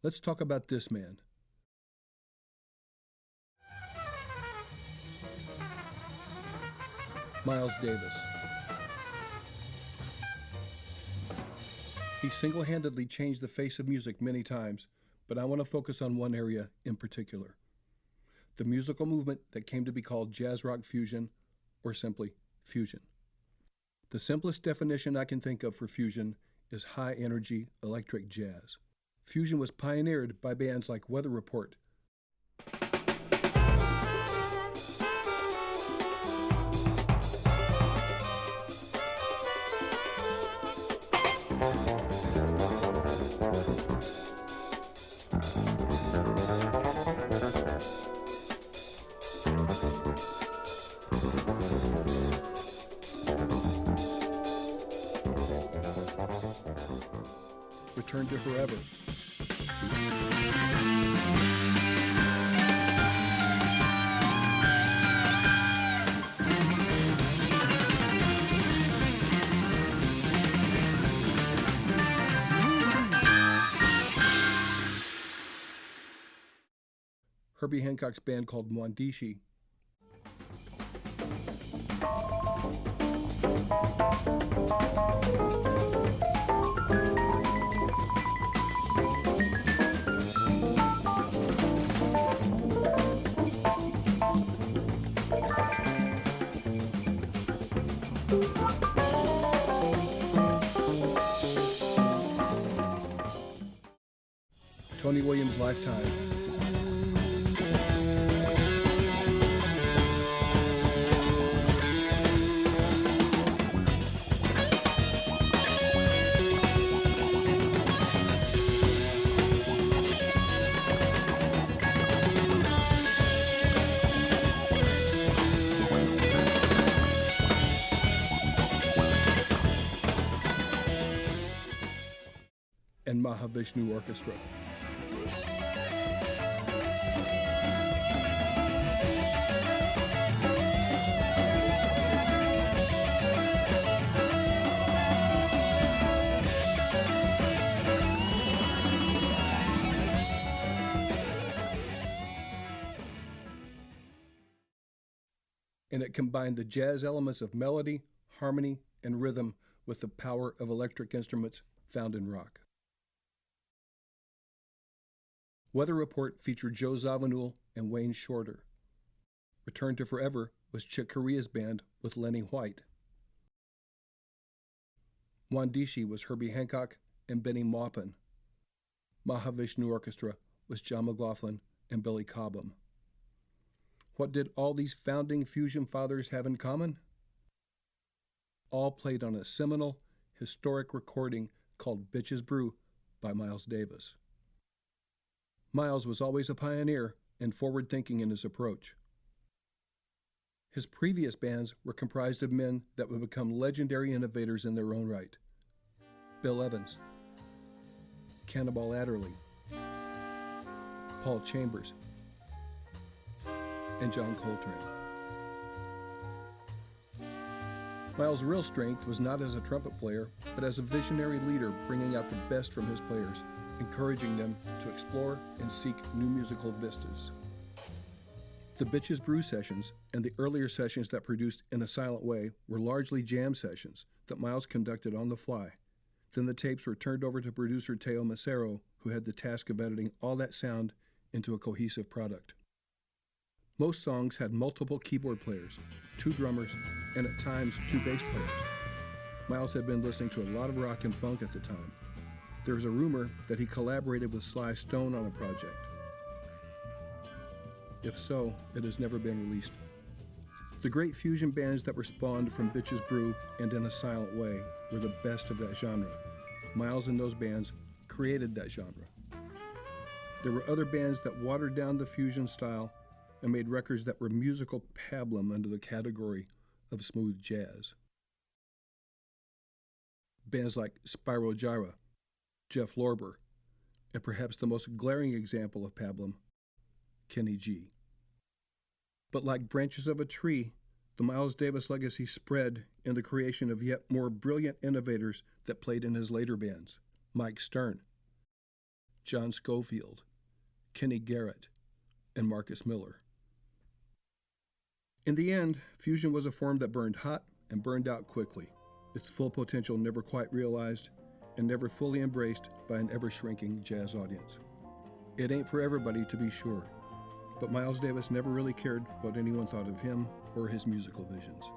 Let's talk about this man. Miles Davis. He single-handedly changed the face of music many times, but I want to focus on one area in particular. The musical movement that came to be called jazz rock fusion, or simply fusion. The simplest definition I can think of for fusion is high-energy electric jazz. Fusion was pioneered by bands like Weather Report, Return to Forever, Herbie Hancock's band called Mwandishi, Tony Williams' Lifetime, and Mahavishnu Orchestra. And it combined the jazz elements of melody, harmony, and rhythm with the power of electric instruments found in rock. Weather Report featured Joe Zawinul and Wayne Shorter. Return to Forever was Chick Corea's band with Lenny White. Mwandishi was Herbie Hancock and Benny Maupin. Mahavishnu Orchestra was John McLaughlin and Billy Cobham. What did all these founding fusion fathers have in common? All played on a seminal, historic recording called Bitches Brew by Miles Davis. Miles was always a pioneer and forward-thinking in his approach. His previous bands were comprised of men that would become legendary innovators in their own right. Bill Evans, Cannonball Adderley, Paul Chambers, and John Coltrane. Miles' real strength was not as a trumpet player, but as a visionary leader bringing out the best from his players, encouraging them to explore and seek new musical vistas. The Bitches Brew sessions and the earlier sessions that produced In a Silent Way were largely jam sessions that Miles conducted on the fly. Then the tapes were turned over to producer Teo Macero, who had the task of editing all that sound into a cohesive product. Most songs had multiple keyboard players, 2 drummers, and at times 2 bass players. Miles had been listening to a lot of rock and funk at the time. There was a rumor that he collaborated with Sly Stone on a project. If so, it has never been released. The great fusion bands that were spawned from Bitches Brew and In a Silent Way were the best of that genre. Miles and those bands created that genre. There were other bands that watered down the fusion style and made records that were musical pablum under the category of smooth jazz. Bands like Spyro Gyra, Jeff Lorber, and perhaps the most glaring example of pablum, Kenny G. But like branches of a tree, the Miles Davis legacy spread in the creation of yet more brilliant innovators that played in his later bands. Mike Stern, John Scofield, Kenny Garrett, and Marcus Miller. In the end, fusion was a form that burned hot and burned out quickly, its full potential never quite realized and never fully embraced by an ever-shrinking jazz audience. It ain't for everybody, to be sure, but Miles Davis never really cared what anyone thought of him or his musical visions.